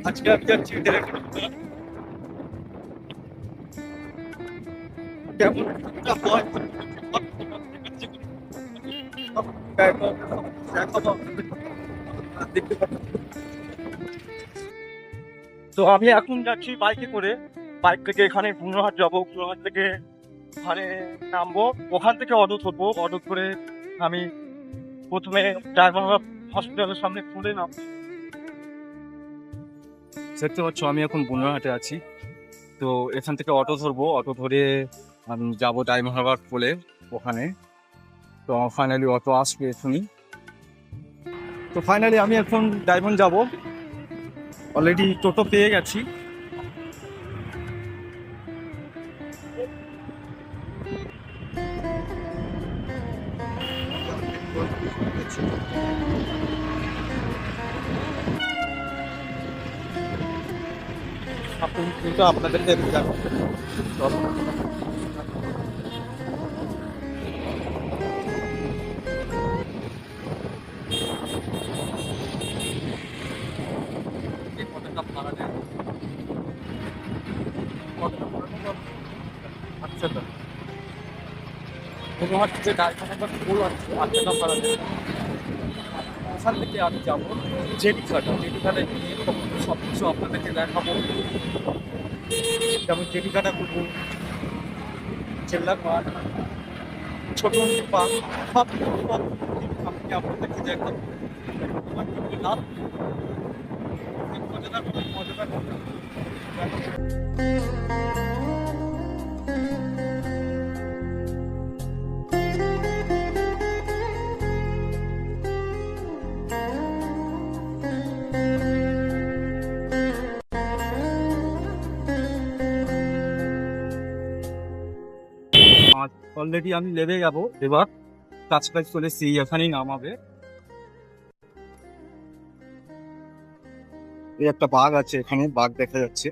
আজকে আমি যাচ্ছি কেমন হয় দেখতে পাচ্ছি। তো আমি এখন যাচ্ছি বাইকে করে, বাইক থেকে এখানে পুনরহাট যাবো, পুনরহাট থেকে ওখানে নামবো, ওখান থেকে অটো ধরবো, অটো করে আমি প্রথমে ড্রাইভার হসপিটালের সামনে তুলে নাম। দেখতে পাচ্ছ আমি এখন পুনরহাটে আছি। তো এখান থেকে অটো ধরবো, অটো ধরে আমি যাবো ডায়মন্ড বলে ওখানে। তো ফাইনালি অটো আসবে এখনই। তো ফাইনালি আমি এখন ডায়মন্ড যাব, অলরেডি টোটো পেয়ে গেছি। কিন্তু আপনাদেরকে আচ্ছা, যে ডায়মন্ড ফুল আছে 8 টাকা ভাড়া দেয়। ওখান থেকে আমি যাবো জেটিঘাটা, জেটিঘাটায় গিয়ে সব কিছু আপনাদেরকে দেখাবো, যেমন জেটিঘাটা করবো, চেল্লার মাঠ, ছোট পার্ক, সব আমি আপনাদেরকে দেখাবো। মজাদার মজাদার অলরেডি আমি নেমে যাবো এবার, কাছাকাছি চলে এসেছি, এখানেই নামাবে। এই একটা বাঘ আছে, এখানে বাঘ দেখা যাচ্ছে।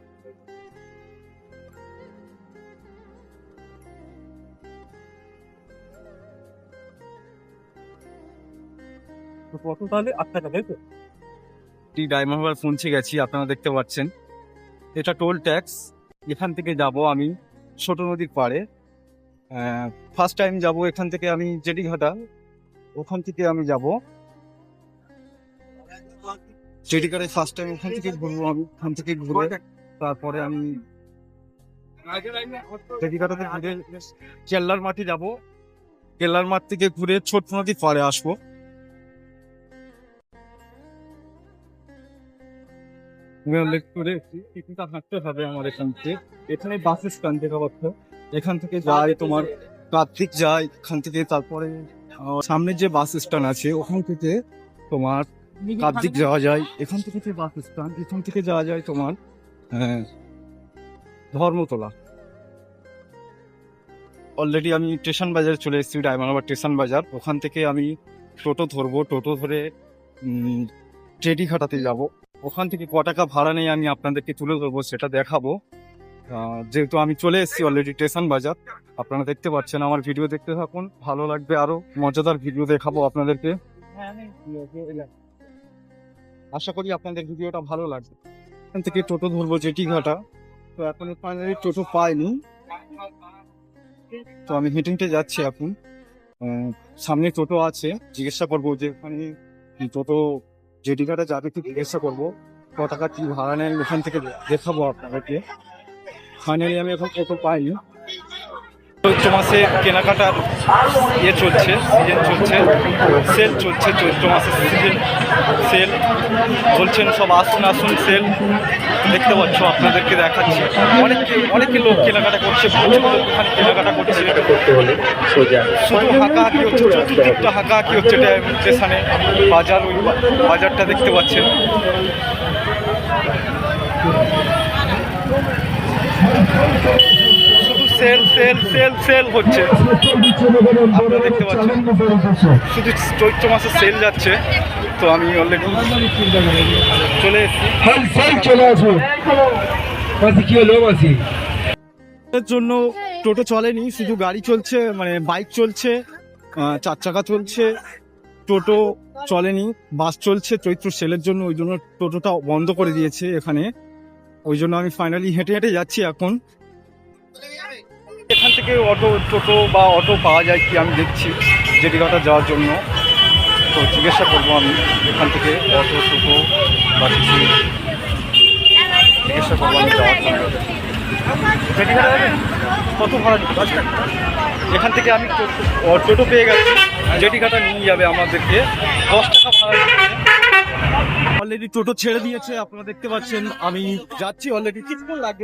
তো কত তাহলে 8 টাকা, তাই তো? ডায়মন্ড হারবার পৌঁছে গেছি, আপনারা দেখতে পাচ্ছেন। এটা টোল ট্যাক্স। এখান থেকে যাব আমি ছোট নদীর পাড়ে। ফার্স্ট টাইম যাব এখান থেকে আমি জেটিঘাটা, ওখান থেকে আমি যাব জেটিঘাটায় ফার্স্ট টাইম, ওখান থেকে ঘুরবো আমি, ওখান থেকে ঘুরে তারপরে আমি জেটিঘাটাতে ঘুরে কেল্লার মাঠে যাব, কেল্লার মাঠ থেকে ঘুরে ছোট নদীর পাড়ে আসবো। হাঁটতে হবে আমার এখান থেকে, এখানে বাস স্ট্যান্ড দেখা পাচ্ছ, এখান থেকে যাই তোমার কার্তিক যায়, এখান থেকে তারপরে সামনে যে বাস স্ট্যান্ড আছে ওখান থেকে তোমার কার্তিক যাওয়া যায়, এখান থেকে যে বাস স্ট্যান্ড, এখান থেকে যাওয়া যায় তোমার ধর্মতলা। অলরেডি আমি স্টেশন বাজারে চলে এসেছি, ডায়মন্ড হারবার স্টেশন বাজার। ওখান থেকে আমি টোটো ধরবো, টোটো ধরে জেটিঘাটাতে যাব। ওখান থেকে ক টাকা ভাড়া নেই আমি আপনাদেরকে তুলে ধরবো, সেটা দেখাবো। যেহেতু আমি চলে এসেছি অলরেডি স্টেশন বাজার, আপনারা দেখতে পাচ্ছেন। আমার ভিডিও দেখতে থাকুন, ভালো লাগবে, আরো মজাদার ভিডিও দেখাবো আপনাদেরকে। আশা করি আপনাদের ভিডিওটা ভালো লাগবে। এখান থেকে টোটো ধরবো জেটিঘাটা। তো এখন ফাইনালি টোটো পাইনি, তো আমি হেঁটে যাচ্ছি এখন। সামনে টোটো আছে, জিজ্ঞাসা করবো যে ওখানে টোটো জেটিঘাটা যাবে কি, জিজ্ঞাসা করবো ক টাকা কি ভাড়া নেন, ওখান থেকে দেখাবো আপনাদেরকে। ফাইনালি আমি এখন টোটো পাইনি। চৈত্র মাসে কেনাকাটার চলছে, সিজন চলছে, সেল চলছে, চৈত্র মাসের সিজন সেল বলছেন, সব আসুন আসুন সেল। দেখতে পাচ্ছ, আপনাদেরকে দেখাচ্ছি, অনেকে লোক কেনাকাটা করছে, প্রচুর লোক ওখানে কেনাকাটা করছে। শুধু হাঁকাহাঁকি হচ্ছে, চতুর্দিকটা হাঁকাহাঁকি হচ্ছে স্টেশনে। বাজার, ওই বাজারটা দেখতে পাচ্ছেন। সেল সেল সেল সেল হচ্ছে, আপনারা দেখতে পাচ্ছেন, শুধু চৈত্র মাসে সেল যাচ্ছে। তো আমি অলরেডি চলে এসেছি। এর জন্য টোটো চলেনি, শুধু গাড়ি চলছে, মানে বাইক চলছে, 4 চাকা চলছে, টোটো চলেনি, বাস চলছে চৈত্র সেলের জন্য, ওই জন্য টোটোটা বন্ধ করে দিয়েছে এখানে। ওই জন্য আমি ফাইনালি হেঁটে হেঁটে যাচ্ছি এখন। এখান থেকে টোটো বা অটো পাওয়া যায় কি আমি দেখছি জেটিঘাটা যাওয়ার জন্য। তো জিজ্ঞাসা করবো আমি এখান থেকে টোটো বা কিছু জিজ্ঞাসা করবো আমি যাওয়ার জন্য। জেটিঘাটা যাবেন? কত ভাড়া? 10 টাকা। এখান থেকে আমি টোটো পেয়ে গেছি, জেটিঘাটা নিয়ে যাবে আমাদেরকে, 10 টাকা ভাড়া। অলরেডি টোটো ছেড়ে দিয়েছে, আপনারা দেখতে পাচ্ছেন। আমি যাচ্ছি অলরেডি।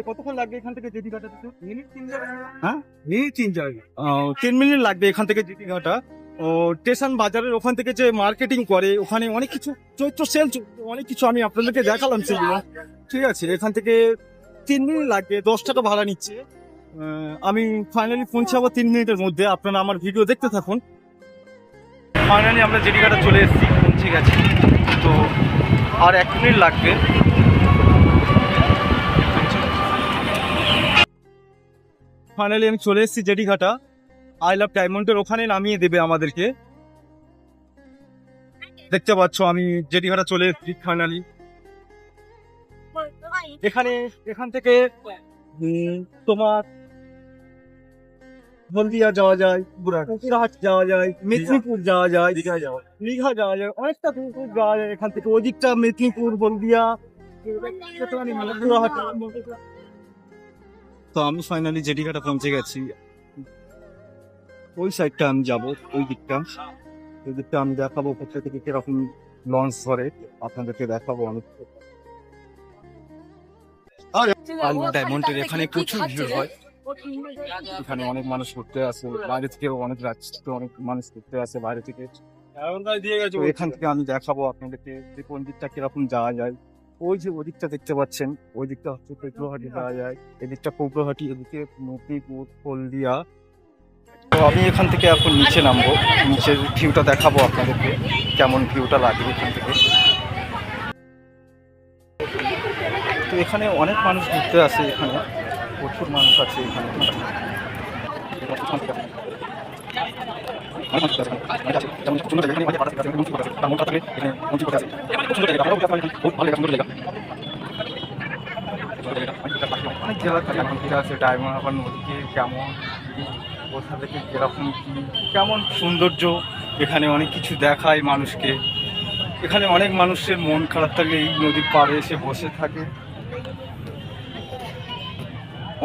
কতক্ষণ লাগবে এখান থেকে জেটিঘাটা? মিনিট 3 যাবে। হ্যাঁ, মিনিট 3 যাবে। 3 মিনিট লাগবে এখান থেকে জেটিঘাটা। ও স্টেশন বাজারের ওখান থেকে যে মার্কেটিং করে, ওখানে অনেক কিছু চৈত্র সেল, অনেক কিছু আমি আপনাদেরকে দেখালাম সেগুলো। ঠিক আছে, এখান থেকে 3 মিনিট লাগবে, 10 টাকা ভাড়া নিচ্ছে। আমি ফাইনালি পৌঁছাবো 3 মিনিটের মধ্যে। আপনারা আমার ভিডিও দেখতে থাকুন। ফাইনালি আমরা জেটিঘাটা চলে এসেছি, পৌঁছে গেছি। তো আর 1 মিনিট লাগবে। ফাইনালি আমি চলে এসেছি জেটিঘাটা। আই লাভ ডায়মন্ডের ওখানে নামিয়ে দেবে আমাদেরকে। দেখতে পাচ্ছ আমি জেটিঘাটা চলে এসেছি ফাইনালি। এখান থেকে তোমার হলদিয়া যাওয়া যায়, পুকুরহাট যাওয়া যায়, মেদিনীপুর যাওয়া যায়, দীঘা যাওয়া যায়, অনেকটা দূর যাওয়া যায় এখান থেকে। ওই দিকটা মেদিনীপুর, হলদিয়া। তো আমি ফাইনালি জেটিঘাটা পৌঁছে গেছি। ওই সাইডটা আমি যাবো, ওই দিকটা আমি দেখাবো কোথা থেকে কিরকম লঞ্চ ধরে, আপনাদেরকে দেখাবো। অনেক ডায়মন্ডের এখানে প্রচুর ভিড় হয়, এখানে অনেক মানুষ ঘুরতে আসে বাইরে থেকে, অনেক রাজ্য থেকে অনেক মানুষ ঘুরতে আসে বাইরে থেকে। এখান থেকে আমি দেখাবো আপনাদেরকে যে কোন দিকটা কিরকম যাওয়া যায়। ওই যে ওদিকটা দেখতে পাচ্ছেন, ওই দিকটা হচ্ছে পৌঁছাহাটি যাওয়া যায়, এদিকটা পৌঁছাহাটি, এদিকে মেদিনীপুর, হলদিয়া। তো আমি এখান থেকে এখন নিচে নামবো, নিচের ভিউটা দেখাবো আপনাদেরকে কেমন ভিউটা লাগে এখান থেকে। তো এখানে অনেক মানুষ ঘুরতে আসে, এখানে প্রচুর মানুষ আছে এখানে। অনেক জেলা আছে, ডায়মন্ড হারবার নদীকে কেমন, কোথা থেকে কিরকম কি কেমন সৌন্দর্য, এখানে অনেক কিছু দেখায় মানুষকে। এখানে অনেক মানুষের মন খারাপ থাকলে এই নদীর পাড়ে এসে বসে থাকে।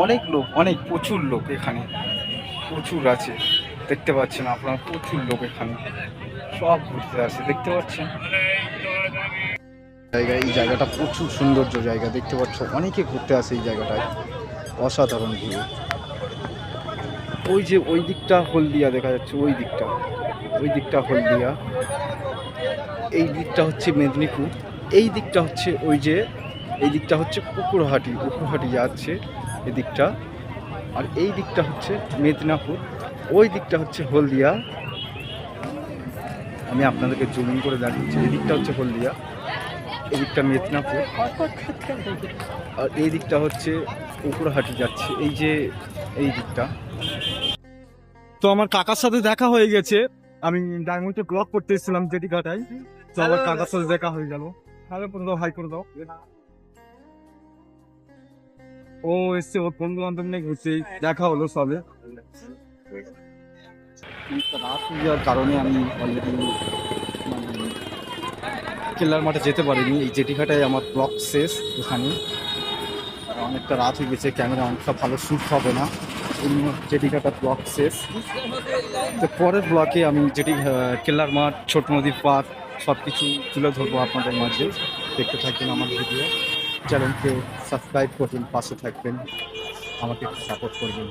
অনেক লোক, প্রচুর লোক এখানে, প্রচুর আছে, দেখতে পাচ্ছেন আপনারা, প্রচুর লোক এখানে সব ঘুরতে আসে, দেখতে পাচ্ছেন। এই জায়গাটা প্রচুর সৌন্দর্য জায়গা, দেখতে পাচ্ছ অনেকে ঘুরতে আসে এই জায়গাটায়, অসাধারণ ভিউ। ওই যে ওই দিকটা হলদিয়া দেখা যাচ্ছে, ওই দিকটা হলদিয়া, এই দিকটা হচ্ছে মেদিনীপুর, এই দিকটা হচ্ছে ওই যে এই দিকটা হচ্ছে পুকুরহাটি যাচ্ছে এদিকটা, আর এই দিকটা হচ্ছে মেদিনীপুর, ওই দিকটা হচ্ছে হলদিয়া। আমি আপনাদেরকে জুমিং করে দেখাচ্ছি, এই দিকটা হচ্ছে হলদিয়া, এই দিকটা মেদিনীপুর, আর এই দিকটা হচ্ছে পুকুরহাটি যাচ্ছে, এই যে এই দিকটা। তো আমার কাকার সাথে দেখা হয়ে গেছে, আমি ডায়মন্ডে ব্লগ করতে এসেছিলাম জেটিঘাটায়। তো আমার কাকার সাথে দেখা হয়ে গেল। হ্যালো করে দাও, হাই করে দাও। ও এসছে, ওর বন্ধু বান্ধব নিয়ে ঘুরছে, দেখা হলো সবে। রাত হয়ে যাওয়ার কারণে আমি অলরেডি কেল্লার মাঠে যেতে পারিনি। এই জেটিঘাটায় আমার ব্লগ শেষ এখানে। অনেকটা রাত হয়ে গেছে, ক্যামেরা অনেকটা ভালো শ্যুট হবে না, জেটিঘাটা ব্লগ শেষ। তো পরের ব্লগে আমি কেল্লার মাঠ, ছোট নদীর পাড় সব কিছু তুলে ধরবো আপনাদের মাঝে। দেখতে থাকবেন আমার ভিডিও, চ্যানেলকে সাবস্ক্রাইব করবেন, পাশে থাকবেন, আমাকে একটু সাপোর্ট করবেন।